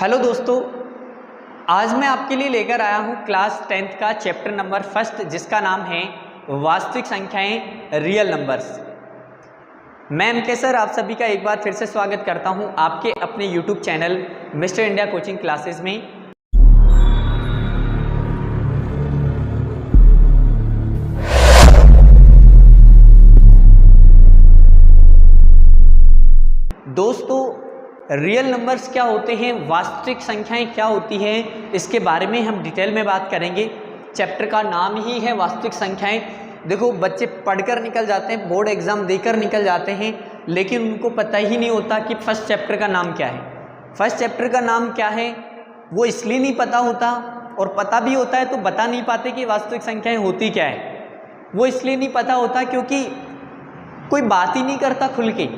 Hello दोस्तों, आज मैं आपके लिए लेकर आया हूँ क्लास 10th का चैप्टर नंबर फर्स्ट, जिसका नाम है वास्तविक संख्याएं रियल नंबर्स। मैं एमके सर आप सभी का एक बार फिर से स्वागत करता हूँ आपके अपने YouTube channel mister India coaching classes में। दोस्तों, रियल नंबर्स क्या होते हैं, वास्तविक संख्याएं क्या होती हैं, इसके बारे में हम डिटेल में बात करेंगे। चैप्टर का नाम ही है वास्तविक संख्याएं। देखो, बच्चे पढ़कर निकल जाते हैं, बोर्ड एग्जाम देकर निकल जाते हैं, लेकिन उनको पता ही नहीं होता कि फर्स्ट चैप्टर का नाम क्या है। फर्स्ट चैप्टर का नाम क्या है वो इसलिए नहीं पता होता, और पता भी होता है तो बता नहीं पाते कि वास्तविक संख्याएँ होती क्या है। वो इसलिए नहीं पता होता क्योंकि कोई बात ही नहीं करता खुल के।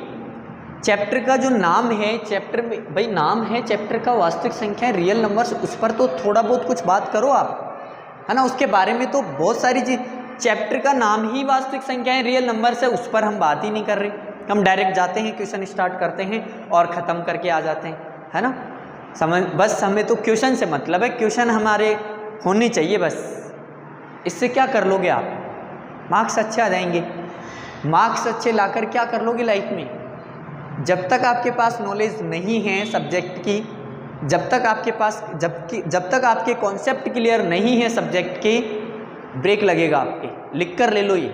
चैप्टर का जो नाम है, चैप्टर में भाई नाम है चैप्टर का वास्तविक संख्या रियल नंबर्स, उस पर तो थोड़ा बहुत कुछ बात करो आप, है ना। उसके बारे में तो बहुत सारी चीज, चैप्टर का नाम ही वास्तविक संख्याएं रियल नंबर्स है, उस पर हम बात ही नहीं कर रहे। हम डायरेक्ट जाते हैं, क्वेश्चन स्टार्ट करते हैं और ख़त्म करके आ जाते हैं, है ना। समझ, बस हमें तो क्वेश्चन से मतलब है, क्वेश्चन हमारे होने चाहिए बस। इससे क्या कर लोगे आप, मार्क्स अच्छे आ जाएंगे। मार्क्स अच्छे लाकर क्या कर लोगे लाइफ में? जब तक आपके पास नॉलेज नहीं है सब्जेक्ट की, जब तक आपके पास जब तक आपके कॉन्सेप्ट क्लियर नहीं है सब्जेक्ट के, ब्रेक लगेगा आपके। लिख कर ले लो, ये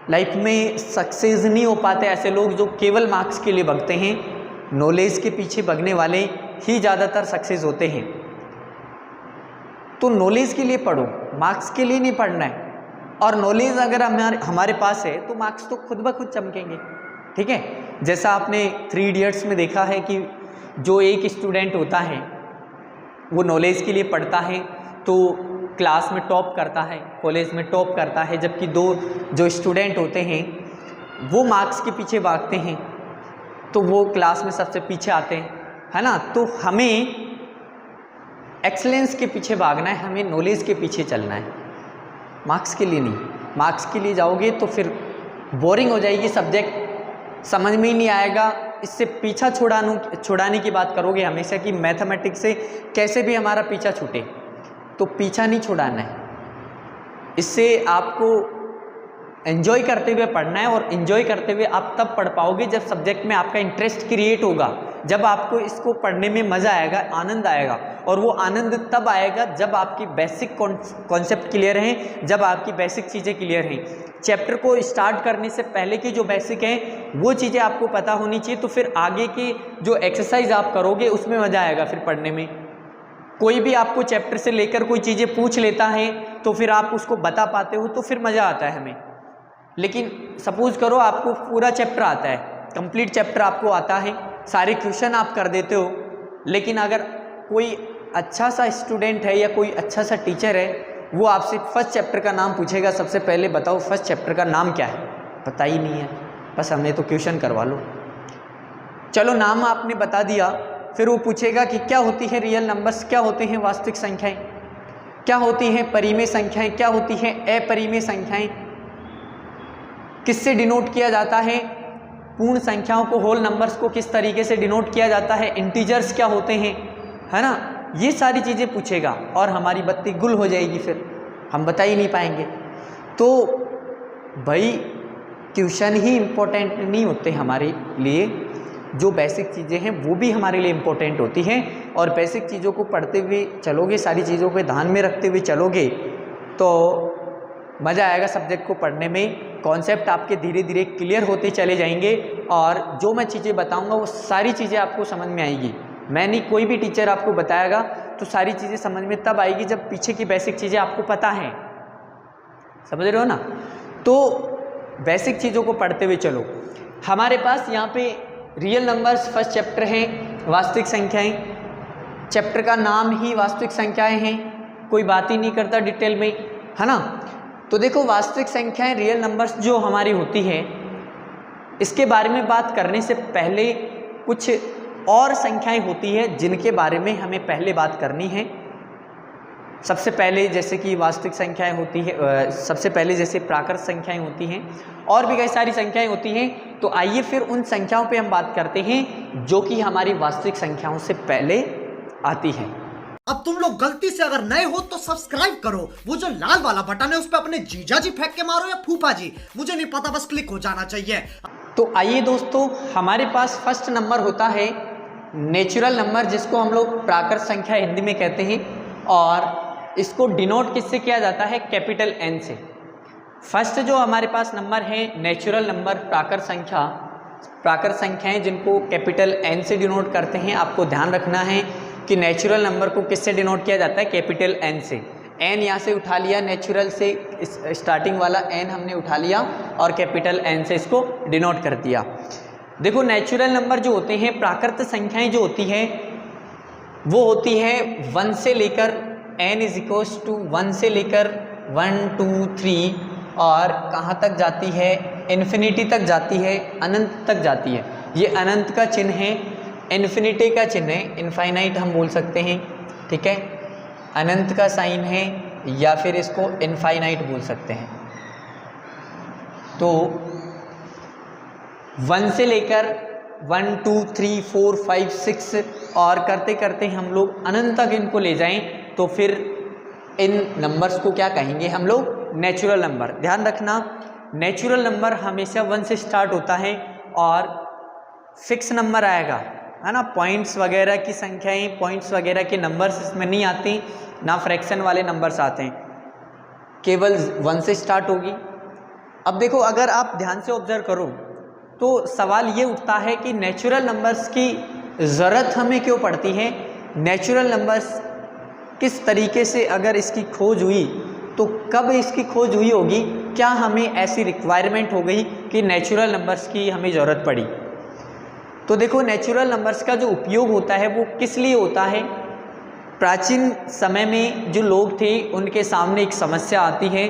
लाइफ में सक्सेस नहीं हो पाते ऐसे लोग जो केवल मार्क्स के लिए भागते हैं। नॉलेज के पीछे भागने वाले ही ज़्यादातर सक्सेस होते हैं। तो नॉलेज के लिए पढ़ो, मार्क्स के लिए नहीं पढ़ना है। और नॉलेज अगर हमारे पास है तो मार्क्स तो खुद ब खुद चमकेंगे, ठीक है। जैसा आपने 3 इडियट्स में देखा है कि जो एक स्टूडेंट होता है वो नॉलेज के लिए पढ़ता है तो क्लास में टॉप करता है, कॉलेज में टॉप करता है, जबकि 2 जो स्टूडेंट होते हैं वो मार्क्स के पीछे भागते हैं तो वो क्लास में सबसे पीछे आते हैं, है ना। तो हमें एक्सीलेंस के पीछे भागना है, हमें नॉलेज के पीछे चलना है, मार्क्स के लिए नहीं। मार्क्स के लिए जाओगे तो फिर बोरिंग हो जाएगी, सब्जेक्ट समझ में ही नहीं आएगा। इससे पीछा छुड़ाने की बात करोगे हमेशा कि मैथमेटिक्स से कैसे भी हमारा पीछा छूटे, तो पीछा नहीं छुड़ाना है। इससे आपको एंजॉय करते हुए पढ़ना है, और एंजॉय करते हुए आप तब पढ़ पाओगे जब सब्जेक्ट में आपका इंटरेस्ट क्रिएट होगा, जब आपको इसको पढ़ने में मज़ा आएगा, आनंद आएगा। और वो आनंद तब आएगा जब आपकी बेसिक कॉन्सेप्ट क्लियर हैं, जब आपकी बेसिक चीज़ें क्लियर हैं। चैप्टर को स्टार्ट करने से पहले की जो बेसिक हैं वो चीज़ें आपको पता होनी चाहिए, तो फिर आगे की जो एक्सरसाइज आप करोगे उसमें मज़ा आएगा फिर पढ़ने में। कोई भी आपको चैप्टर से लेकर कोई चीज़ें पूछ लेता है तो फिर आप उसको बता पाते हो तो फिर मज़ा आता है हमें। लेकिन सपोज करो आपको पूरा चैप्टर आता है, कंप्लीट चैप्टर आपको आता है, सारे क्वेश्चन आप कर देते हो, लेकिन अगर कोई अच्छा सा स्टूडेंट है या कोई अच्छा सा टीचर है, वो आपसे फर्स्ट चैप्टर का नाम पूछेगा, सबसे पहले बताओ फर्स्ट चैप्टर का नाम क्या है, पता ही नहीं है, बस हमें तो क्वेश्चन करवा लो। चलो नाम आपने बता दिया, फिर वो पूछेगा कि क्या होती है रियल नंबर्स, क्या होते हैं वास्तविक संख्याएं, क्या होती हैं परिमेय संख्याएं, क्या होती हैं अपरिमेय संख्याएं, किससे डिनोट किया जाता है, पूर्ण संख्याओं को, होल नंबर्स को किस तरीके से डिनोट किया जाता है, इंटीजर्स क्या होते हैं, है ना। ये सारी चीज़ें पूछेगा और हमारी बत्ती गुल हो जाएगी, फिर हम बता ही नहीं पाएंगे। तो भाई ट्यूशन ही इम्पोर्टेंट नहीं होते हमारे लिए, जो बेसिक चीज़ें हैं वो भी हमारे लिए इम्पोर्टेंट होती हैं। और बेसिक चीज़ों को पढ़ते हुए चलोगे, सारी चीज़ों को ध्यान में रखते हुए चलोगे तो मज़ा आएगा सब्जेक्ट को पढ़ने में। कॉन्सेप्ट आपके धीरे धीरे क्लियर होते चले जाएंगे, और जो मैं चीज़ें बताऊँगा वो सारी चीज़ें आपको समझ में आएगी। मैं नहीं, कोई भी टीचर आपको बताएगा तो सारी चीज़ें समझ में तब आएगी जब पीछे की बेसिक चीज़ें आपको पता हैं, समझ रहे हो ना। तो बेसिक चीज़ों को पढ़ते हुए चलो। हमारे पास यहाँ पे रियल नंबर्स फर्स्ट चैप्टर है, वास्तविक संख्याएं। चैप्टर का नाम ही वास्तविक संख्याएं हैं, कोई बात ही नहीं करता डिटेल में, है ना। तो देखो, वास्तविक संख्याएं रियल नंबर्स जो हमारी होती है, इसके बारे में बात करने से पहले कुछ और संख्याएं होती है जिनके बारे में हमें पहले बात करनी है। सबसे पहले जैसे कि वास्तविक संख्याएं होती है, सबसे पहले जैसे प्राकृत संख्याएं होती हैं और भी कई सारी संख्याएं होती हैं। तो आइए फिर उन संख्याओं पे हम बात करते हैं जो कि हमारी वास्तविक संख्याओं से पहले आती हैं। अब तुम लोग गलती से अगर नए हो तो सब्सक्राइब करो, वो जो लाल वाला बटन है उस पर अपने जीजा जी फेंक के मारो या फूफा जी, मुझे नहीं पता, बस क्लिक हो जाना चाहिए। तो आइए दोस्तों, हमारे पास फर्स्ट नंबर होता है नेचुरल नंबर, जिसको हम लोग प्राकृत संख्या हिंदी में कहते हैं, और इसको डिनोट किससे किया जाता है? कैपिटल एन से। फर्स्ट जो हमारे पास नंबर है नेचुरल नंबर, प्राकृत संख्याएं जिनको कैपिटल एन से डिनोट करते हैं। आपको ध्यान रखना है कि नेचुरल नंबर को किससे डिनोट किया जाता है? कैपिटल एन से। एन यहाँ से उठा लिया, नेचुरल से स्टार्टिंग वाला एन हमने उठा लिया और कैपिटल एन से इसको डिनोट कर दिया। देखो नेचुरल नंबर जो होते हैं, प्राकृत संख्याएं जो होती हैं वो होती है 1 से लेकर n इज इक्वल्स टू 1 से लेकर 1 2 3 और कहाँ तक जाती है? इन्फिनिटी तक जाती है, अनंत तक जाती है। ये अनंत का चिन्ह है, इन्फिनिटी का चिन्ह है, इनफाइनाइट हम बोल सकते हैं, ठीक है। अनंत का साइन है या फिर इसको इनफाइनाइट बोल सकते हैं। तो 1 से लेकर 1 2 3 4 5 6 और करते करते हम लोग अनंत तक इनको ले जाएं तो फिर इन नंबर्स को क्या कहेंगे हम लोग? Natural number. ध्यान रखना, नेचुरल नंबर हमेशा 1 से स्टार्ट होता है और फिक्स नंबर आएगा, है ना। पॉइंट्स वगैरह की संख्याएं, पॉइंट्स वगैरह के नंबर्स इसमें नहीं आते, ना फ्रैक्शन वाले नंबर्स आते हैं, केवल 1 से स्टार्ट होगी। अब देखो, अगर आप ध्यान से ऑब्जर्व करो तो सवाल ये उठता है कि नेचुरल नंबर्स की ज़रूरत हमें क्यों पड़ती है? नेचुरल नंबर्स किस तरीके से, अगर इसकी खोज हुई तो कब इसकी खोज हुई होगी? क्या हमें ऐसी रिक्वायरमेंट हो गई कि नेचुरल नंबर्स की हमें ज़रूरत पड़ी? तो देखो, नेचुरल नंबर्स का जो उपयोग होता है वो किस लिए होता है? प्राचीन समय में जो लोग थे उनके सामने एक समस्या आती है,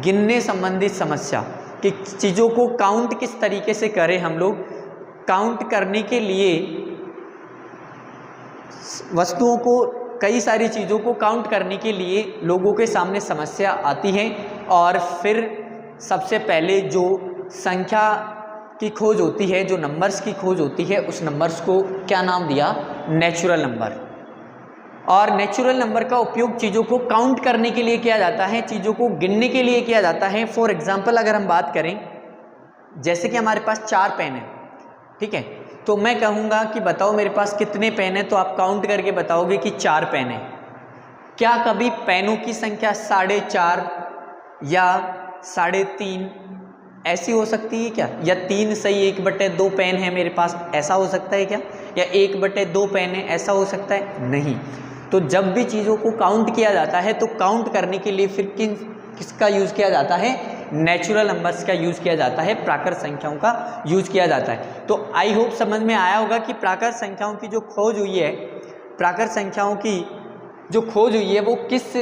गिनने संबंधित समस्या, कि चीज़ों को काउंट किस तरीके से करें हम लोग। काउंट करने के लिए वस्तुओं को, कई सारी चीज़ों को काउंट करने के लिए लोगों के सामने समस्या आती है और फिर सबसे पहले जो संख्या की खोज होती है, जो नंबर्स की खोज होती है, उस नंबर्स को क्या नाम दिया? Natural number. और नेचुरल नंबर का उपयोग चीज़ों को काउंट करने के लिए किया जाता है, चीज़ों को गिनने के लिए किया जाता है। फॉर एग्जाम्पल अगर हम बात करें, जैसे कि हमारे पास 4 पेन है, ठीक है, तो मैं कहूँगा कि बताओ मेरे पास कितने पेन है, तो आप काउंट करके बताओगे कि 4 पेन है। क्या कभी पेनों की संख्या 4.5 या 3.5 ऐसी हो सकती है क्या? या 3 सही 1/2 पेन है मेरे पास, ऐसा हो सकता है क्या? या 1/2 पेन है, ऐसा हो सकता है? नहीं। तो जब भी चीज़ों को काउंट किया जाता है तो काउंट करने के लिए फिर किसका यूज़ किया जाता है? नेचुरल नंबर्स का यूज़ किया जाता है, प्राकृत संख्याओं का यूज़ किया जाता है। तो आई होप समझ में आया होगा कि प्राकृत संख्याओं की जो खोज हुई है, प्राकृत संख्याओं की जो खोज हुई है वो किस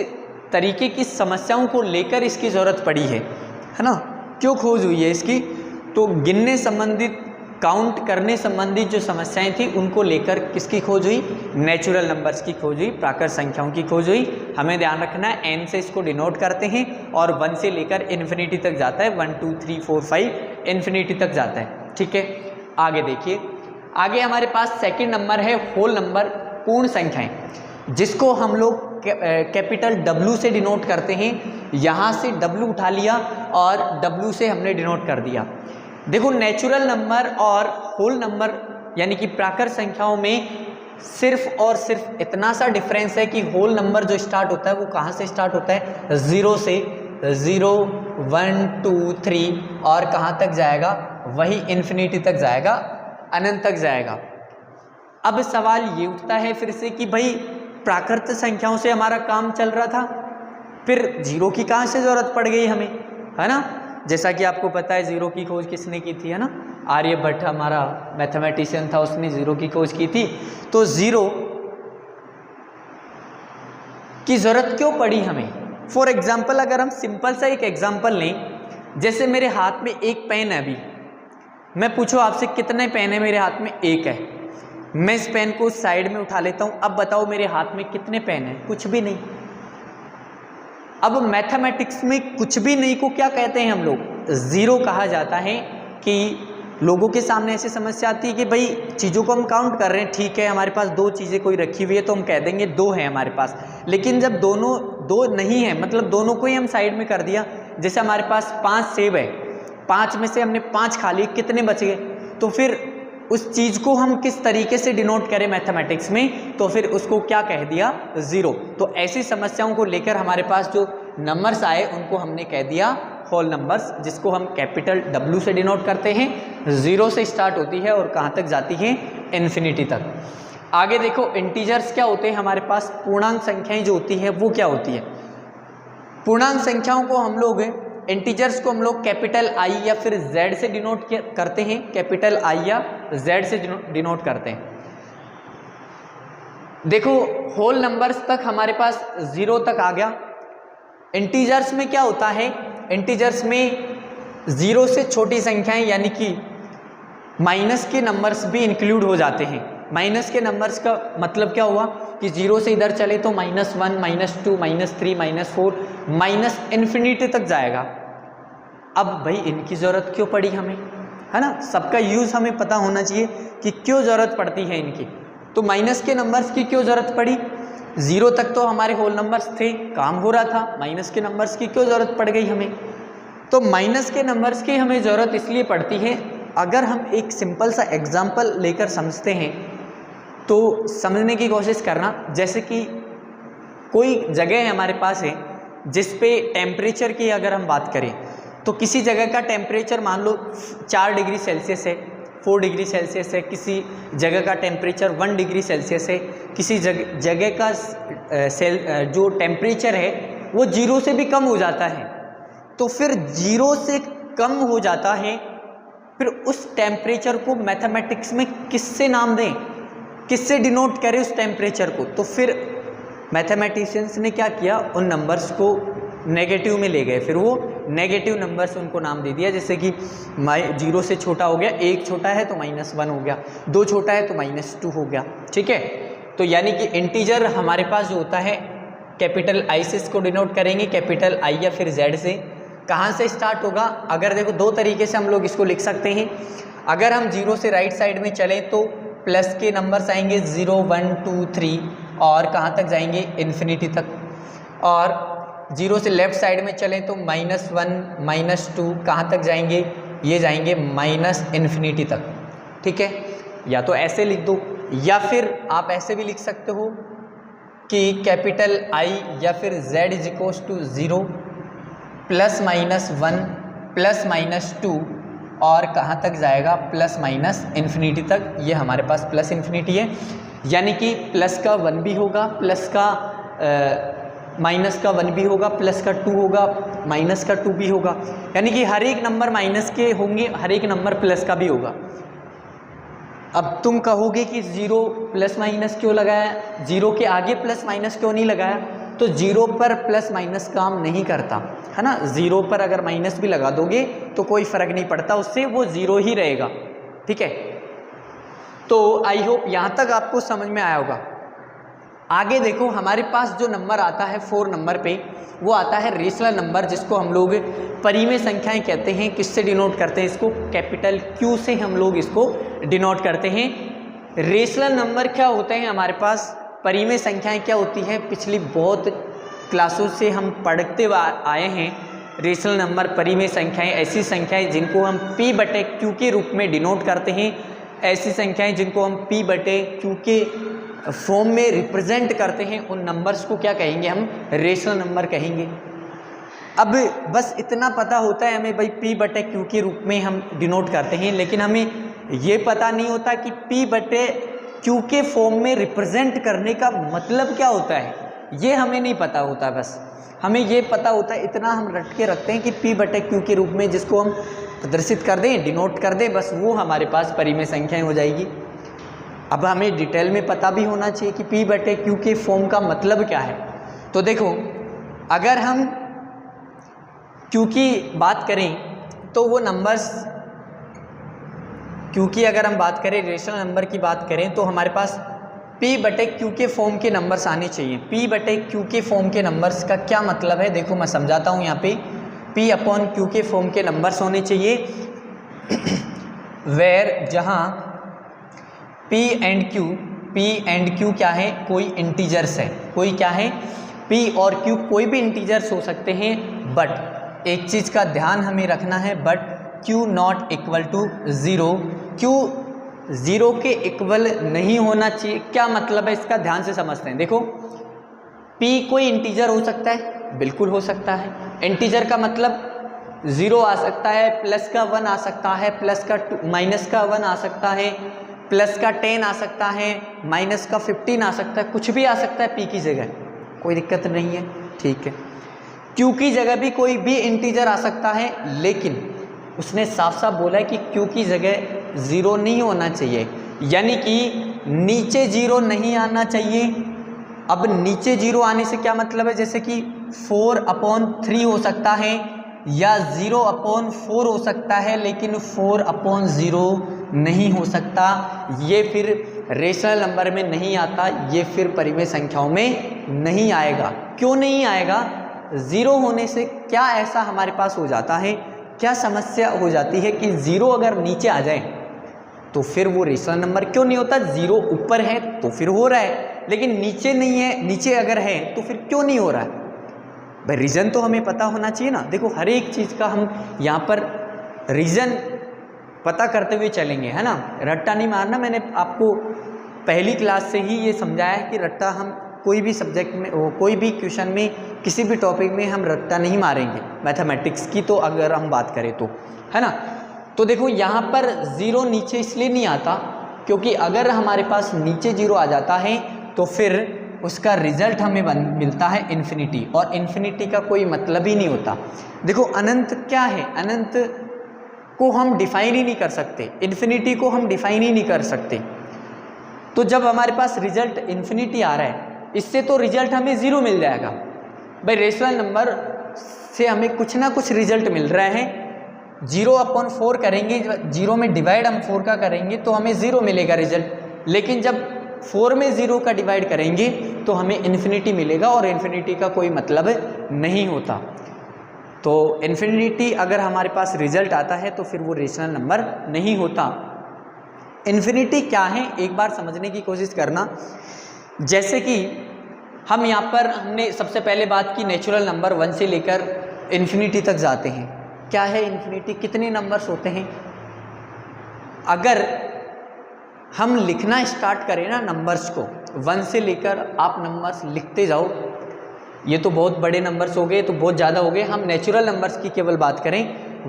तरीके की समस्याओं को लेकर इसकी ज़रूरत पड़ी है ना, क्यों खोज हुई है इसकी? तो गिनने संबंधित, काउंट करने संबंधित जो समस्याएं थी उनको लेकर किसकी खोज हुई? नेचुरल नंबर्स की खोज हुई, प्राकृत संख्याओं की खोज हुई। हमें ध्यान रखना है, एन से इसको डिनोट करते हैं और 1 से लेकर इन्फिनिटी तक जाता है, 1 2 3 4 5 इन्फिनिटी तक जाता है, ठीक है। आगे देखिए, आगे हमारे पास सेकेंड नंबर है होल नंबर, पूर्ण संख्याएँ, जिसको हम लोग कैपिटल W से डिनोट करते हैं। यहाँ से W उठा लिया और W से हमने डिनोट कर दिया। देखो, नेचुरल नंबर और होल नंबर यानी कि प्राकृत संख्याओं में सिर्फ और सिर्फ इतना सा डिफरेंस है कि होल नंबर जो स्टार्ट होता है वो कहाँ से स्टार्ट होता है? 0 से। 0 1 2 3 और कहाँ तक जाएगा? वही इन्फिनिटी तक जाएगा, अनंत तक जाएगा। अब सवाल ये उठता है फिर से कि भाई प्राकृत संख्याओं से हमारा काम चल रहा था, फिर 0 की कहाँ से ज़रूरत पड़ गई हमें, है ना। जैसा कि आपको पता है 0 की खोज किसने की थी, है ना, आर्यभट्ट हमारा मैथमेटिशियन था, उसने 0 की खोज की थी। तो 0 की ज़रूरत क्यों पड़ी हमें? फॉर एग्जाम्पल अगर हम सिंपल सा एक एग्जाम्पल लें, जैसे मेरे हाथ में एक पेन है, अभी मैं पूछूं आपसे कितने पेन है मेरे हाथ में? एक है। मैं इस पेन को साइड में उठा लेता हूं, अब बताओ मेरे हाथ में कितने पेन हैं? कुछ भी नहीं, अब मैथमेटिक्स में कुछ भी नहीं को क्या कहते हैं हम लोग, ज़ीरो कहा जाता है। कि लोगों के सामने ऐसी समस्या आती है कि भाई चीज़ों को हम काउंट कर रहे हैं, ठीक है हमारे पास दो चीज़ें कोई रखी हुई है तो हम कह देंगे दो है हमारे पास, लेकिन जब दोनों दो नहीं है, मतलब दोनों को ही हम साइड में कर दिया, जैसे हमारे पास 5 सेब है, 5 में से हमने 5 खा लिए, कितने बच गए, तो फिर उस चीज़ को हम किस तरीके से डिनोट करें मैथमेटिक्स में, तो फिर उसको क्या कह दिया, ज़ीरो। तो ऐसी समस्याओं को लेकर हमारे पास जो नंबर्स आए उनको हमने कह दिया होल नंबर्स, जिसको हम कैपिटल W से डिनोट करते हैं। ज़ीरो से स्टार्ट होती है और कहाँ तक जाती है, इन्फिनिटी तक। आगे देखो इंटीजर्स क्या होते हैं हमारे पास, पूर्णांक संख्याएं जो होती है वो क्या होती है। पूर्णांक संख्याओं को हम लोग, इंटीजर्स को हम लोग कैपिटल I या फिर Z से डिनोट करते हैं, कैपिटल I या Z से डिनोट करते हैं। देखो होल नंबर्स तक हमारे पास 0 तक आ गया। इंटीजर्स में क्या होता है, इंटीजर्स में 0 से छोटी संख्याएं यानी कि माइनस के नंबर्स भी इंक्लूड हो जाते हैं। माइनस के नंबर्स का मतलब क्या हुआ कि 0 से इधर चले तो -1, -2, -3, -4, इन्फिनिटी तक जाएगा। अब भाई इनकी ज़रूरत क्यों पड़ी हमें, है ना, सबका यूज़ हमें पता होना चाहिए कि क्यों ज़रूरत पड़ती है इनकी। तो माइनस के नंबर्स की क्यों ज़रूरत पड़ी, 0 तक तो हमारे होल नंबर्स थे, काम हो रहा था, माइनस के नंबर्स की क्यों ज़रूरत पड़ गई हमें। तो माइनस के नंबर्स की हमें ज़रूरत इसलिए पड़ती है, अगर हम एक सिंपल सा एग्जाम्पल लेकर समझते हैं तो समझने की कोशिश करना। जैसे कि कोई जगह हमारे पास है जिस पे टेम्परेचर की अगर हम बात करें तो किसी जगह का टेम्परेचर मान लो 4 डिग्री सेल्सियस है, 4 डिग्री सेल्सियस है, किसी जगह का टेम्परेचर 1 डिग्री सेल्सियस है, किसी जगह का जो टेम्परेचर है वो 0 से भी कम हो जाता है। तो फिर 0 से कम हो जाता है, फिर उस टेम्परेचर को मैथमेटिक्स में किससे नाम दें, किससे डिनोट करें उस टेम्परेचर को। तो फिर मैथमेटिशियंस ने क्या किया, उन नंबर्स को नेगेटिव में ले गए, फिर वो नेगेटिव नंबर्स उनको नाम दे दिया। जैसे कि 0 से छोटा हो गया, 1 छोटा है तो -1 हो गया, 2 छोटा है तो -2 हो गया, ठीक है। तो यानी कि इंटीजर हमारे पास जो होता है कैपिटल I से इसको डिनोट करेंगे, कैपिटल I या फिर Z से। कहाँ से स्टार्ट होगा, अगर देखो 2 तरीके से हम लोग इसको लिख सकते हैं। अगर हम 0 से राइट साइड में चलें तो प्लस के नंबर्स आएंगे 0, 1, 2, 3 और कहाँ तक जाएंगे, इन्फिनिटी तक। और 0 से लेफ़्ट साइड में चलें तो -1, -2 कहाँ तक जाएंगे, ये जाएंगे इन्फिनिटी तक, ठीक है। या तो ऐसे लिख दो या फिर आप ऐसे भी लिख सकते हो कि कैपिटल I या फिर Z = 0 +-1 +-2 और कहाँ तक जाएगा, +-इन्फिनिटी तक। ये हमारे पास प्लस इन्फिनिटी है, यानी कि प्लस का 1 भी होगा, प्लस का माइनस का 1 भी होगा, प्लस का 2 होगा, माइनस का 2 भी होगा। यानी कि हर एक नंबर माइनस के होंगे, हर एक नंबर प्लस का भी होगा। अब तुम कहोगे कि 0 +- क्यों लगाया, 0 के आगे +- क्यों नहीं लगाया। तो 0 पर +- काम नहीं करता, है ना। 0 पर अगर माइनस भी लगा दोगे तो कोई फ़र्क नहीं पड़ता, उससे वो 0 ही रहेगा, ठीक है। तो आई होप यहाँ तक आपको समझ में आया होगा। आगे देखो हमारे पास जो नंबर आता है 4 नंबर पे, वो आता है रेशनल नंबर, जिसको हम लोग परिमेय संख्याएं कहते हैं। किससे डिनोट करते हैं इसको, कैपिटल Q से हम लोग इसको डिनोट करते हैं। रेशनल नंबर क्या होते हैं हमारे पास, परिमेय संख्याएं क्या होती हैं, पिछली बहुत क्लासों से हम पढ़ते आए हैं। रेशनल नंबर, परिमेय संख्याएं, ऐसी संख्याएं जिनको हम P/Q के रूप में डिनोट करते हैं, ऐसी संख्याएं जिनको हम P/Q के फॉर्म में रिप्रेजेंट करते हैं, उन नंबर्स को क्या कहेंगे, हम रेशनल नंबर कहेंगे। अब बस इतना पता होता है हमें भाई P/Q के रूप में हम डिनोट करते हैं, लेकिन हमें ये पता नहीं होता कि P/Q के फॉर्म में रिप्रेजेंट करने का मतलब क्या होता है, ये हमें नहीं पता होता। बस हमें ये पता होता है, इतना हम रट के रखते हैं कि P/Q के रूप में जिसको हम प्रदर्शित कर दें, डिनोट कर दें, बस वो हमारे पास परिमेय संख्याएं हो जाएगी। अब हमें डिटेल में पता भी होना चाहिए कि P/Q के फॉर्म का मतलब क्या है। तो देखो अगर हम Q की बात करें तो वो नंबर्स, Q की अगर हम बात करें, रेशनल नंबर की बात करें, तो हमारे पास P बटे Q के फॉर्म के नंबर्स आने चाहिए। P बटे Q के फॉर्म के नंबर्स का क्या मतलब है, देखो मैं समझाता हूँ। यहाँ पे P अपॉन Q के फॉर्म के नंबर्स होने चाहिए वेयर जहाँ P एंड Q क्या है, कोई इंटीजर्स है, कोई क्या है, P और Q कोई भी इंटीजर्स हो सकते हैं, बट एक चीज़ का ध्यान हमें रखना है, but Q not equal to 0, Q 0 के इक्वल नहीं होना चाहिए। क्या मतलब है इसका, ध्यान से समझते हैं। देखो P कोई इंटीजर हो सकता है, बिल्कुल हो सकता है। इंटीजर का मतलब 0 आ सकता है, प्लस का 1 आ सकता है, प्लस का 2 माइनस का 1 आ सकता है, प्लस का 10 आ सकता है, माइनस का 15 आ सकता है, कुछ भी आ सकता है P की जगह, कोई दिक्कत नहीं है, ठीक है। Q की जगह भी कोई भी इंटीजर आ सकता है, लेकिन उसने साफ साफ बोला है कि Q की जगह 0 नहीं होना चाहिए, यानी कि नीचे 0 नहीं आना चाहिए। अब नीचे 0 आने से क्या मतलब है, जैसे कि 4/3 हो सकता है या 0/4 हो सकता है, लेकिन 4/0 नहीं हो सकता। ये फिर रेशनल नंबर में नहीं आता, ये फिर परिमेय संख्याओं में नहीं आएगा। क्यों नहीं आएगा, 0 होने से क्या ऐसा हमारे पास हो जाता है, क्या समस्या हो जाती है कि 0 अगर नीचे आ जाए तो फिर वो रेशनल नंबर क्यों नहीं होता। 0 ऊपर है तो फिर हो रहा है, लेकिन नीचे नहीं है, नीचे अगर है तो फिर क्यों नहीं हो रहा है भाई, रीज़न तो हमें पता होना चाहिए ना। देखो हर एक चीज़ का हम यहाँ पर रीज़न पता करते हुए चलेंगे, है ना, रट्टा नहीं मारना। मैंने आपको पहली क्लास से ही ये समझाया है कि रट्टा हम कोई भी सब्जेक्ट में, कोई भी क्वेश्चन में, किसी भी टॉपिक में हम रट्टा नहीं मारेंगे, मैथमेटिक्स की तो अगर हम बात करें तो, है ना। तो देखो यहाँ पर 0 नीचे इसलिए नहीं आता क्योंकि अगर हमारे पास नीचे 0 आ जाता है तो फिर उसका रिजल्ट हमें मिलता है इन्फिनिटी, और इन्फिनिटी का कोई मतलब ही नहीं होता। देखो अनंत क्या है, अनंत को हम डिफाइन ही नहीं कर सकते, इन्फिनिटी को हम डिफाइन ही नहीं कर सकते। तो जब हमारे पास रिजल्ट इन्फिनिटी आ रहा है, इससे तो रिजल्ट हमें 0 मिल जाएगा भाई। रेशनल नंबर से हमें कुछ ना कुछ रिजल्ट मिल रहा है। 0/4 करेंगे, 0 में डिवाइड हम 4 का करेंगे तो हमें 0 मिलेगा रिजल्ट, लेकिन जब 4 में 0 का डिवाइड करेंगे तो हमें इन्फिनिटी मिलेगा, और इन्फिनिटी का कोई मतलब नहीं होता। तो इन्फिनिटी अगर हमारे पास रिजल्ट आता है तो फिर वो रेशनल नंबर नहीं होता। इन्फिनिटी क्या है एक बार समझने की कोशिश करना। जैसे कि हम यहाँ पर हमने सबसे पहले बात की नेचुरल नंबर 1 से लेकर इन्फिनिटी तक जाते हैं। क्या है इन्फिनिटी, कितने नंबर्स होते हैं। अगर हम लिखना स्टार्ट करें ना नंबर्स को, 1 से लेकर आप नंबर्स लिखते जाओ, ये तो बहुत बड़े नंबर्स हो गए, तो बहुत ज़्यादा हो गए। हम नेचुरल नंबर्स की केवल बात करें,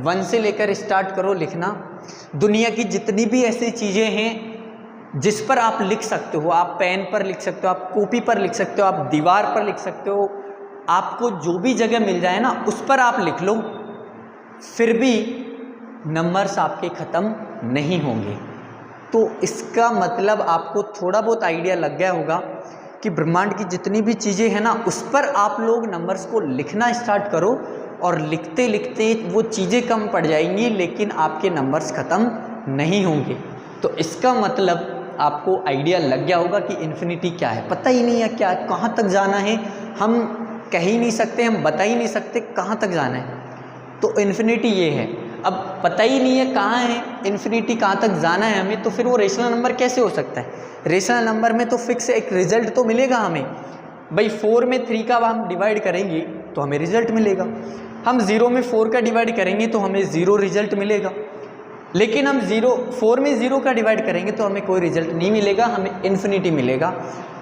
1 से लेकर स्टार्ट करो लिखना। दुनिया की जितनी भी ऐसी चीज़ें हैं जिस पर आप लिख सकते हो, आप पेन पर लिख सकते हो, आप कॉपी पर लिख सकते हो, आप दीवार पर लिख सकते हो, आपको जो भी जगह मिल जाए ना उस पर आप लिख लो, फिर भी नंबर्स आपके ख़त्म नहीं होंगे। तो इसका मतलब आपको थोड़ा बहुत आइडिया लग गया होगा कि ब्रह्मांड की जितनी भी चीज़ें हैं ना उस पर आप लोग नंबर्स को लिखना स्टार्ट करो, और लिखते लिखते वो चीज़ें कम पड़ जाएंगी लेकिन आपके नंबर्स ख़त्म नहीं होंगे। तो इसका मतलब आपको आइडिया लग गया होगा कि इन्फिनिटी क्या है। पता ही नहीं है क्या, कहाँ तक जाना है हम कह ही नहीं सकते, हम बता ही नहीं सकते कहाँ तक जाना है। तो इन्फिनिटी ये है। अब पता ही नहीं है कहाँ है इन्फिनिटी, कहाँ तक जाना है हमें, तो फिर वो रेशनल नंबर कैसे हो सकता है। रेशनल नंबर में तो फिक्स एक रिजल्ट तो मिलेगा हमें भाई। 4 में 3 का हम डिवाइड करेंगे तो हमें रिजल्ट मिलेगा, हम 0 में 4 का डिवाइड करेंगे तो हमें 0 रिजल्ट मिलेगा, लेकिन हम 4 में 0 का डिवाइड करेंगे तो हमें कोई रिजल्ट नहीं मिलेगा, हमें इन्फिनिटी मिलेगा।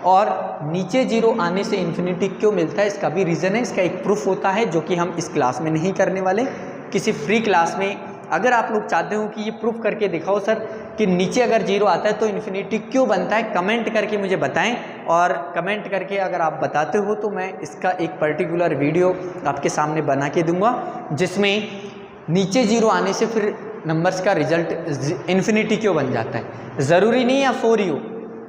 और नीचे 0 आने से इन्फिनिटी क्यों मिलता है, इसका भी रीज़न है, इसका एक प्रूफ होता है जो कि हम इस क्लास में नहीं करने वाले, किसी फ्री क्लास में। अगर आप लोग चाहते हो कि ये प्रूफ करके दिखाओ सर कि नीचे अगर 0 आता है तो इन्फिनिटी क्यों बनता है, कमेंट करके मुझे बताएं। और कमेंट करके अगर आप बताते हो तो मैं इसका एक पर्टिकुलर वीडियो आपके सामने बना के दूंगा जिसमें नीचे 0 आने से फिर नंबर्स का रिजल्ट इन्फिनिटी क्यों बन जाता है। ज़रूरी नहीं या 4 ही हो,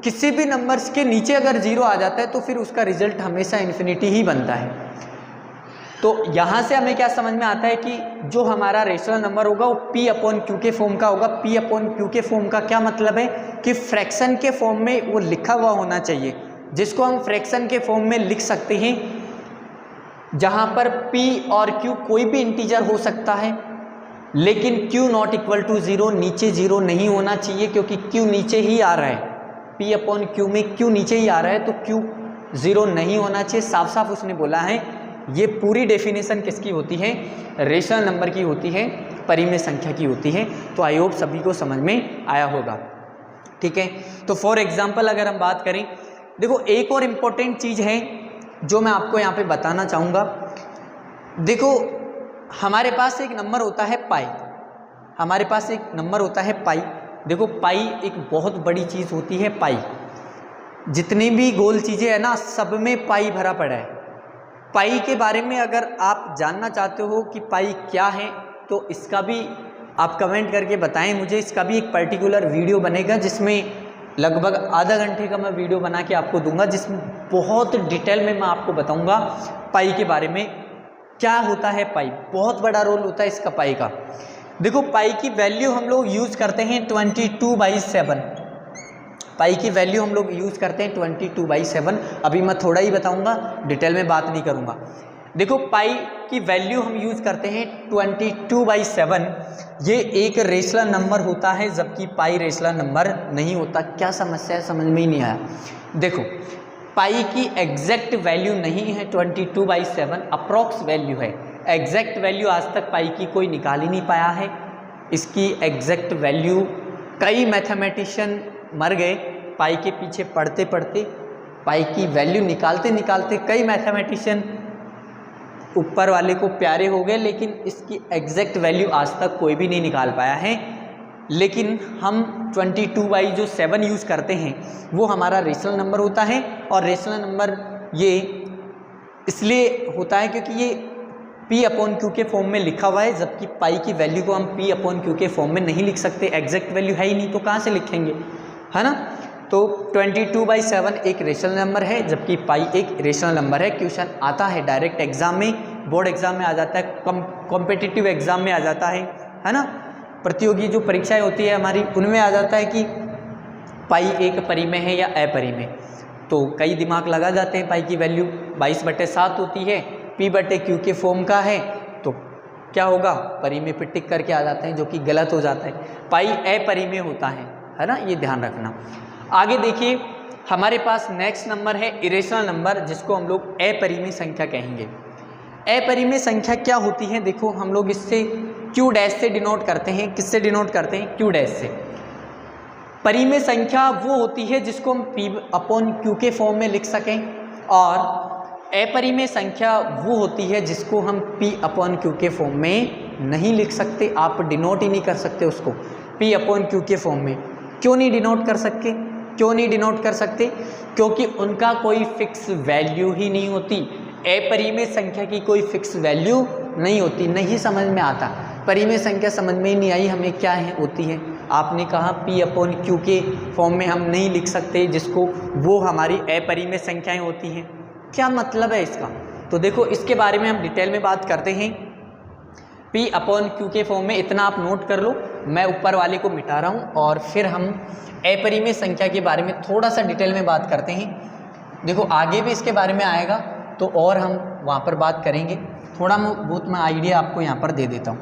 किसी भी नंबर्स के नीचे अगर 0 आ जाता है तो फिर उसका रिजल्ट हमेशा इन्फिनिटी ही बनता है। तो यहाँ से हमें क्या समझ में आता है कि जो हमारा रेशनल नंबर होगा वो P अपॉन Q के फॉर्म का होगा। P अपॉन Q के फॉर्म का क्या मतलब है कि फ्रैक्शन के फॉर्म में वो लिखा हुआ होना चाहिए, जिसको हम फ्रैक्शन के फॉर्म में लिख सकते हैं, जहाँ पर P और Q कोई भी इंटीजर हो सकता है, लेकिन Q नॉट इक्वल टू 0, नीचे 0 नहीं होना चाहिए क्योंकि Q नीचे ही आ रहा है। P अपॉन Q में Q नीचे ही आ रहा है तो Q 0 नहीं होना चाहिए। साफ साफ उसने बोला है। ये पूरी डेफिनेशन किसकी होती है? रेशनल नंबर की होती है, परिमेय संख्या की होती है। तो आई होप सभी को समझ में आया होगा। ठीक है, तो फॉर एग्जाम्पल अगर हम बात करें, देखो एक और इम्पोर्टेंट चीज़ है जो मैं आपको यहाँ पे बताना चाहूँगा। देखो हमारे पास एक नंबर होता है पाई, हमारे पास एक नंबर होता है पाई। देखो पाई एक बहुत बड़ी चीज़ होती है। पाई, जितनी भी गोल चीज़ें हैं ना, सब में पाई भरा पड़ा है। पाई के बारे में अगर आप जानना चाहते हो कि पाई क्या है तो इसका भी आप कमेंट करके बताएं मुझे। इसका भी एक पर्टिकुलर वीडियो बनेगा जिसमें लगभग आधा घंटे का मैं वीडियो बना के आपको दूंगा, जिसमें बहुत डिटेल में मैं आपको बताऊंगा पाई के बारे में, क्या होता है पाई। बहुत बड़ा रोल होता है इसका पाई का। देखो पाई की वैल्यू हम लोग यूज़ करते हैं 22/7। पाई की वैल्यू हम लोग यूज़ करते हैं 22/7। अभी मैं थोड़ा ही बताऊंगा, डिटेल में बात नहीं करूंगा। देखो पाई की वैल्यू हम यूज़ करते हैं 22/7। ये एक रेशनल नंबर होता है, जबकि पाई रेशनल नंबर नहीं होता। क्या समस्या है, समझ में ही नहीं आया। देखो पाई की एग्जैक्ट वैल्यू नहीं है 22/7, अप्रॉक्स वैल्यू है। एग्जैक्ट वैल्यू आज तक पाई की कोई निकाल ही नहीं पाया है। इसकी एग्जैक्ट वैल्यू कई मैथमेटिशियन मर गए पाई के पीछे पढ़ते पढ़ते, पाई की वैल्यू निकालते निकालते कई मैथमेटिशियन ऊपर वाले को प्यारे हो गए, लेकिन इसकी एग्जैक्ट वैल्यू आज तक कोई भी नहीं निकाल पाया है। लेकिन हम 22/7 यूज़ करते हैं, वो हमारा रेशनल नंबर होता है। और रेशनल नंबर ये इसलिए होता है क्योंकि ये P अपॉन Q के फॉर्म में लिखा हुआ है, जबकि पाई की वैल्यू को हम P अपॉन Q के फॉर्म में नहीं लिख सकते। एग्जैक्ट वैल्यू है ही नहीं तो कहाँ से लिखेंगे, है ना। तो 22/7 एक रेशनल नंबर है, जबकि पाई एक रेशनल नंबर है। क्वेश्चन आता है डायरेक्ट एग्जाम में, बोर्ड एग्जाम में आ जाता है, कॉम्पिटिटिव एग्जाम में आ जाता है ना। प्रतियोगी जो परीक्षाएं होती है हमारी, उनमें आ जाता है कि पाई एक परिमेय है या अपरिमेय। तो कई दिमाग लगा जाते हैं। पाई की वैल्यू 22/7 होती है, P/Q के फॉर्म का है, तो क्या होगा, परिमेय पे टिक करके आ जाते हैं, जो कि गलत हो जाता है। पाई अपरिमेय होता है ना, ये ध्यान रखना। आगे देखिए, हमारे पास नेक्स्ट नंबर है इरेशनल नंबर, जिसको हम लोग अपरिमेय संख्या कहेंगे। अपरिमेय संख्या क्या होती है? देखो हम लोग इससे Q' से डिनोट करते हैं। किससे डिनोट करते हैं? Q' से। परिमेय संख्या वो होती है जिसको हम P अपॉन Q के फॉर्म में लिख सकें, और अपरिमेय संख्या वो होती है जिसको हम P अपॉन Q के फॉर्म में नहीं लिख सकते। आप डिनोट ही नहीं कर सकते उसको P अपॉन Q के फॉर्म में। क्यों नहीं डिनोट कर सकते? क्यों नहीं डिनोट कर सकते? क्योंकि उनका कोई फिक्स वैल्यू ही नहीं होती। अपरिमेय संख्या की कोई फिक्स वैल्यू नहीं होती। नहीं समझ में आता, परिमेय संख्या समझ में ही नहीं आई हमें क्या है होती है। आपने कहा P अपॉन Q के फॉर्म में हम नहीं लिख सकते, जिसको वो हमारी अपरिमेय संख्याएं होती हैं। क्या मतलब है इसका? तो देखो इसके बारे में हम डिटेल में बात करते हैं। P अपॉन Q के फॉर्म में इतना आप नोट कर लो, मैं ऊपर वाले को मिटा रहा हूँ, और फिर हम अपरिमेय संख्या के बारे में थोड़ा सा डिटेल में बात करते हैं। देखो आगे भी इसके बारे में आएगा तो और हम वहाँ पर बात करेंगे। थोड़ा बहुत मैं आइडिया आपको यहाँ पर दे देता हूँ।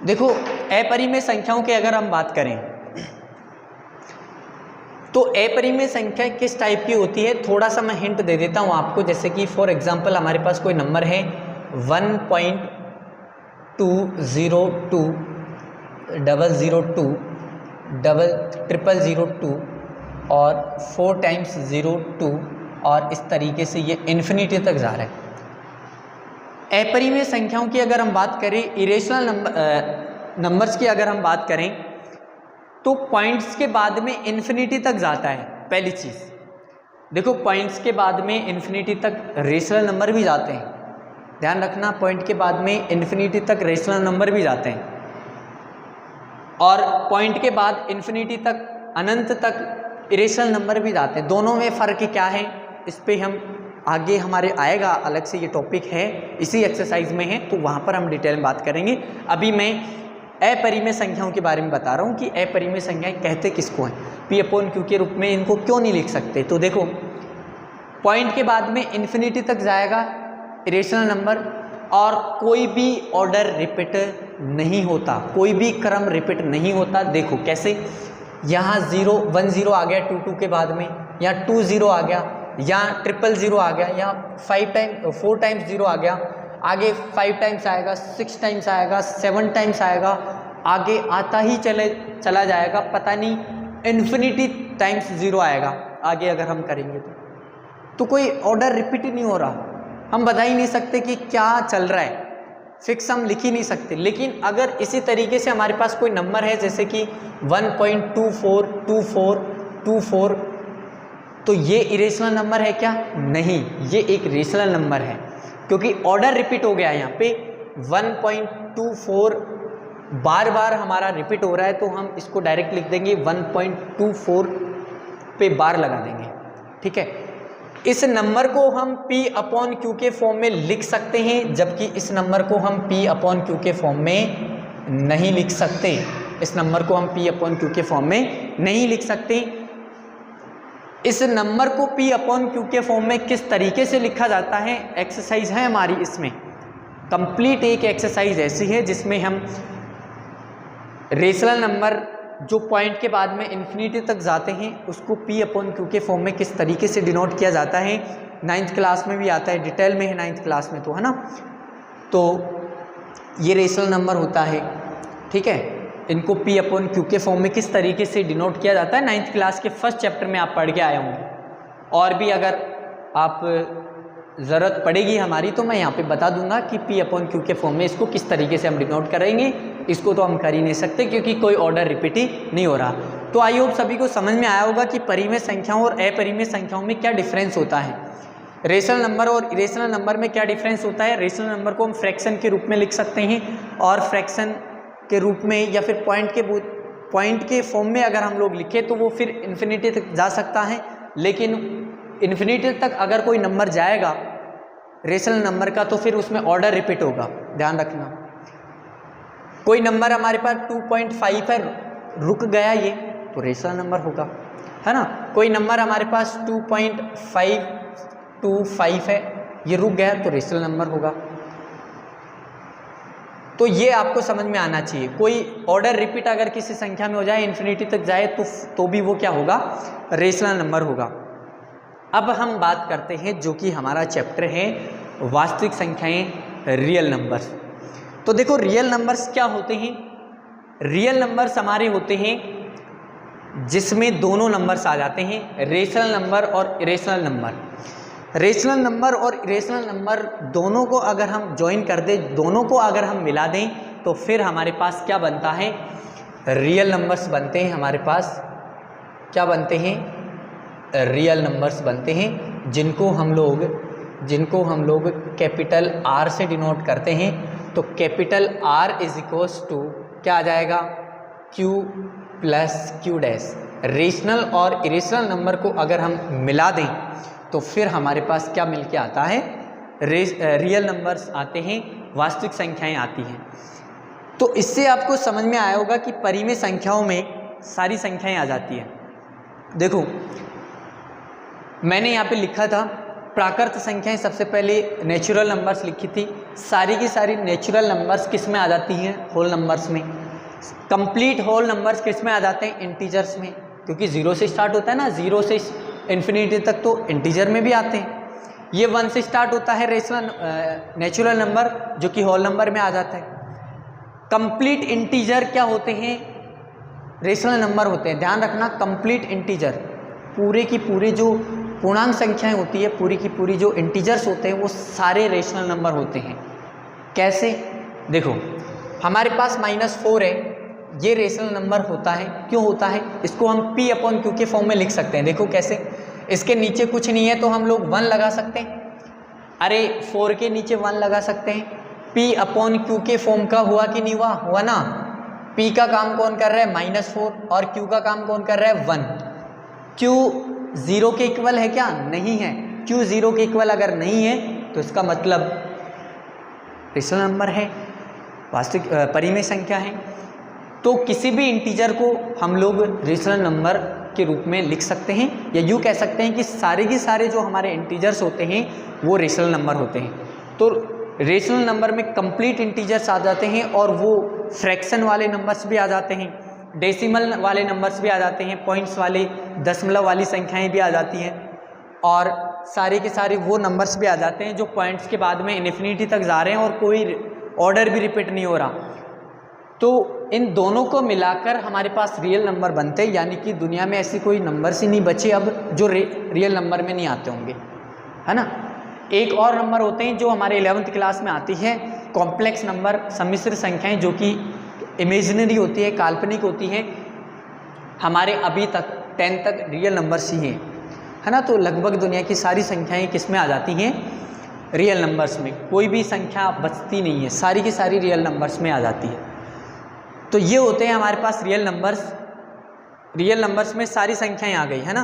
देखो अपरिमेय संख्याओं की अगर हम बात करें तो अपरिमेय संख्या किस टाइप की होती है, थोड़ा सा मैं हिंट दे देता हूँ आपको। जैसे कि फॉर एग्जांपल हमारे पास कोई नंबर है 1.202002002 और 4 टाइम्स 02 और इस तरीके से ये इन्फिनिटी तक जा रहा है। अपरिमेय संख्याओं की अगर हम बात करें, इरेशनल नंबर्स की अगर हम बात करें, तो पॉइंट्स के बाद में इन्फिनिटी तक जाता है। पहली चीज़ देखो, पॉइंट्स के बाद में इन्फिनिटी तक रेशनल नंबर भी जाते हैं। ध्यान रखना, पॉइंट के बाद में इन्फिनिटी तक रेशनल नंबर भी जाते हैं, और पॉइंट के बाद इन्फिनिटी तक, अनंत तक इरेशनल नंबर भी जाते हैं। दोनों में फ़र्क क्या है, इस पर हम आगे हमारे आएगा, अलग से ये टॉपिक है, इसी एक्सरसाइज में है, तो वहाँ पर हम डिटेल में बात करेंगे। अभी मैं अपरिमेय संख्याओं के बारे में बता रहा हूँ कि अपरिमेय संख्याएं कहते किसको हैं, पी अपॉन क्यू के रूप में इनको क्यों नहीं लिख सकते। तो देखो, पॉइंट के बाद में इन्फिनिटी तक जाएगा इरेशनल नंबर, और कोई भी ऑर्डर रिपीट नहीं होता, कोई भी क्रम रिपीट नहीं होता। देखो कैसे, यहाँ 0 1 0 आ गया 2 2 के बाद में, या 2 0 आ गया, यहाँ 0 0 आ गया, यहाँ 4 टाइम्स 0 आ गया, आगे 5 टाइम्स आएगा, 6 टाइम्स आएगा, 7 टाइम्स आएगा, आगे आता ही चला जाएगा, पता नहीं इन्फिनिटी टाइम्स 0 आएगा आगे अगर हम करेंगे तो कोई ऑर्डर रिपीट ही नहीं हो रहा। हम बता ही नहीं सकते कि क्या चल रहा है, फिक्स हम लिख ही नहीं सकते। लेकिन अगर इसी तरीके से हमारे पास कोई नंबर है जैसे कि 1.242424, तो ये इरेशनल नंबर है क्या? नहीं, ये एक रेशनल नंबर है, क्योंकि ऑर्डर रिपीट हो गया। यहाँ पे 1.24 बार बार हमारा रिपीट हो रहा है, तो हम इसको डायरेक्ट लिख देंगे 1.24 पे बार लगा देंगे, ठीक है। इस नंबर को हम P अपॉन Q के फॉर्म में लिख सकते हैं, जबकि इस नंबर को हम P अपॉन Q के फॉर्म में नहीं लिख सकते। इस नंबर को हम P अपॉन Q के फॉर्म में नहीं लिख सकते। इस नंबर को P अपॉन Q के फॉर्म में किस तरीके से लिखा जाता है, एक्सरसाइज है हमारी इसमें। कंप्लीट एक एक्सरसाइज ऐसी है जिसमें हम रेशनल नंबर जो पॉइंट के बाद में इन्फिनिटी तक जाते हैं उसको P अपॉन Q के फॉर्म में किस तरीके से डिनोट किया जाता है, 9th क्लास में भी आता है, डिटेल में है 9th क्लास में, तो है ना। तो ये रेशनल नंबर होता है, ठीक है। इनको P अपॉन Q के फॉर्म में किस तरीके से डिनोट किया जाता है 9th क्लास के फर्स्ट चैप्टर में आप पढ़ के आए होंगे। और भी अगर आप ज़रूरत पड़ेगी हमारी तो मैं यहाँ पे बता दूंगा कि P अपॉन Q के फॉर्म में इसको किस तरीके से हम डिनोट करेंगे। इसको तो हम कर ही नहीं सकते क्योंकि कोई ऑर्डर रिपीट ही नहीं हो रहा। तो आई होप सभी को समझ में आया होगा कि परिमेय संख्याओं और अपरिमेय संख्याओं में क्या डिफरेंस होता है, रेशनल नंबर और इरेशनल नंबर में क्या डिफरेंस होता है। रेशनल नंबर को हम फ्रैक्शन के रूप में लिख सकते हैं, और फ्रैक्शन के रूप में या फिर पॉइंट के फॉर्म में अगर हम लोग लिखें तो वो फिर इन्फिनिटी तक जा सकता है। लेकिन इन्फिनिटी तक अगर कोई नंबर जाएगा रेशनल नंबर का तो फिर उसमें ऑर्डर रिपीट होगा, ध्यान रखना। कोई नंबर हमारे पास 2.5 है, रुक गया ये, तो रेशनल नंबर होगा, है ना। कोई नंबर हमारे पास 2.525 है, ये रुक गया तो रेशनल नंबर होगा। तो ये आपको समझ में आना चाहिए। कोई ऑर्डर रिपीट अगर किसी संख्या में हो जाए, इन्फिनिटी तक जाए, तो भी वो क्या होगा, रेशनल नंबर होगा। अब हम बात करते हैं जो कि हमारा चैप्टर है वास्तविक संख्याएं, रियल नंबर्स। तो देखो रियल नंबर्स क्या होते हैं। रियल नंबर्स हमारे होते हैं जिसमें दोनों नंबर्स आ जाते हैं, रेशनल नंबर और इरेशनल नंबर। रेशनल नंबर और इरेशनल नंबर दोनों को अगर हम ज्वाइन कर दें, दोनों को अगर हम मिला दें, तो फिर हमारे पास क्या बनता है, रियल नंबर्स बनते हैं। हमारे पास क्या बनते हैं, रियल नंबर्स बनते हैं, जिनको हम लोग कैपिटल R से डिनोट करते हैं। तो capital R is equals to क्या आ जाएगा, Q plus Q dash. Rational और इरेशनल नंबर को अगर हम मिला दें तो फिर हमारे पास क्या मिल के आता है, रियल नंबर्स आते हैं, वास्तविक संख्याएं आती हैं। तो इससे आपको समझ में आया होगा कि परिमेय संख्याओं में सारी संख्याएं आ जाती हैं। देखो मैंने यहाँ पे लिखा था प्राकृत संख्याएं, सबसे पहले नेचुरल नंबर्स लिखी थी। सारी की सारी नेचुरल नंबर्स किस में आ जाती हैं, होल नंबर्स में। कंप्लीट होल नंबर्स किस में आ जाते हैं, इंटीजर्स में, क्योंकि 0 से स्टार्ट होता है ना, 0 से इन्फिनिटी तक तो इंटीजर में भी आते हैं। ये 1 से स्टार्ट होता है नेचुरल नंबर, जो कि होल नंबर में आ जाता है। कंप्लीट इंटीजर क्या होते हैं, रेशनल नंबर होते हैं। ध्यान रखना, कंप्लीट इंटीजर पूरे की पूरी जो पूर्णांक संख्याएं होती है, पूरी की पूरी जो इंटीजर्स होते हैं, वो सारे रेशनल नंबर होते हैं। कैसे, देखो हमारे पास -4 है, ये रेशनल नंबर होता है। क्यों होता है, इसको हम P अपॉन Q के फॉर्म में लिख सकते हैं। देखो कैसे, इसके नीचे कुछ नहीं है तो हम लोग 1 लगा सकते हैं। अरे 4 के नीचे 1 लगा सकते हैं। P अपॉन Q के फॉर्म का हुआ कि नहीं हुआ, हुआ ना। P का काम कौन कर रहा है, -4, और Q का काम कौन कर रहा है, 1। Q 0 के इक्वल है क्या, नहीं है। Q 0 के इक्वल अगर नहीं है तो इसका मतलब रेशनल नंबर है, वास्तविक परिमेय संख्या है। तो किसी भी इंटीजर को हम लोग रेशनल नंबर के रूप में लिख सकते हैं, या यूँ कह सकते हैं कि सारे के सारे जो हमारे इंटीजर्स होते हैं वो रेशनल नंबर होते हैं। तो रेशनल नंबर में कंप्लीट इंटीजर्स आ जाते हैं और वो फ्रैक्शन वाले नंबर्स भी आ जाते हैं, डेसिमल वाले नंबर्स भी आ जाते हैं, पॉइंट्स वाले दशमलव वाली संख्याएं भी आ जाती हैं, और सारे के सारे वो नंबर्स भी आ जाते हैं जो पॉइंट्स के बाद में इन्फिनिटी तक जा रहे हैं और कोई ऑर्डर भी रिपीट नहीं हो रहा। तो इन दोनों को मिलाकर हमारे पास रियल नंबर बनते हैं, यानी कि दुनिया में ऐसी कोई नंबर्स ही नहीं बचे अब जो रियल नंबर में नहीं आते होंगे, है ना। एक और नंबर होते हैं जो हमारे 11th क्लास में आती है, कॉम्प्लेक्स नंबर, सम्मिश्र संख्याएं, जो कि इमेजिनरी होती है, काल्पनिक होती है। हमारे अभी तक 10 तक रियल नंबर्स ही हैं, है ना। तो लगभग दुनिया की सारी संख्याएं किस में आ जाती हैं, रियल नंबर्स में। कोई भी संख्या बचती नहीं है, सारी की सारी रियल नंबर्स में आ जाती है। तो ये होते हैं हमारे पास रियल नंबर्स। रियल नंबर्स में सारी संख्याएं आ गई, है ना,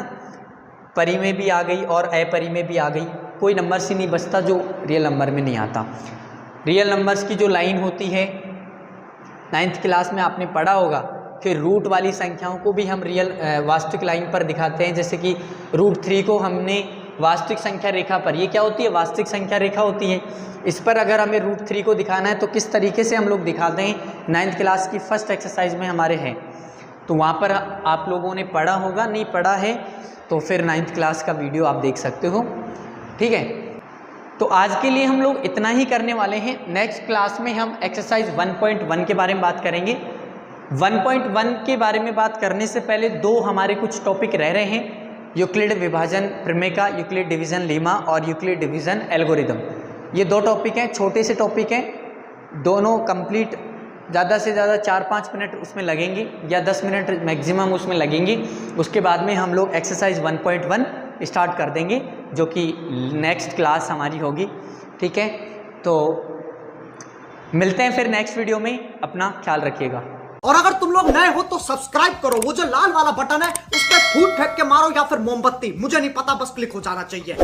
परिमेय भी आ गई और अपरिमेय भी आ गई। कोई नंबर्स ही नहीं बचता जो रियल नंबर में नहीं आता। रियल नंबर्स की जो लाइन होती है 9th क्लास में आपने पढ़ा होगा, फिर रूट वाली संख्याओं को भी हम रियल वास्तविक लाइन पर दिखाते हैं। जैसे कि √3 को हमने वास्तविक संख्या रेखा पर, ये क्या होती है, वास्तविक संख्या रेखा होती है। इस पर अगर हमें √3 को दिखाना है तो किस तरीके से हम लोग दिखाते हैं, 9th क्लास की फर्स्ट एक्सरसाइज में हमारे हैं। तो वहाँ पर आप लोगों ने पढ़ा होगा, नहीं पढ़ा है तो फिर 9th क्लास का वीडियो आप देख सकते हो, ठीक है। तो आज के लिए हम लोग इतना ही करने वाले हैं। नेक्स्ट क्लास में हम एक्सरसाइज 1.1 के बारे में बात करेंगे। 1.1 के बारे में बात करने से पहले दो हमारे कुछ टॉपिक रह रहे हैं, यूक्लिड विभाजन प्रमेय, यूक्लिड डिवीज़न लेमा और यूक्लिड डिवीज़न एल्गोरिदम। ये दो टॉपिक हैं, छोटे से टॉपिक हैं, दोनों कंप्लीट ज़्यादा से ज़्यादा 4-5 मिनट उसमें लगेंगे या 10 मिनट मैक्सिमम उसमें लगेंगे। उसके बाद में हम लोग एक्सरसाइज 1.1 स्टार्ट कर देंगे, जो कि नेक्स्ट क्लास हमारी होगी, ठीक है। तो मिलते हैं फिर नेक्स्ट वीडियो में, अपना ख्याल रखिएगा। और अगर तुम लोग नए हो तो सब्सक्राइब करो, वो जो लाल वाला बटन है उस पर फूट फेंक के मारो या फिर मोमबत्ती, मुझे नहीं पता, बस क्लिक हो जाना चाहिए।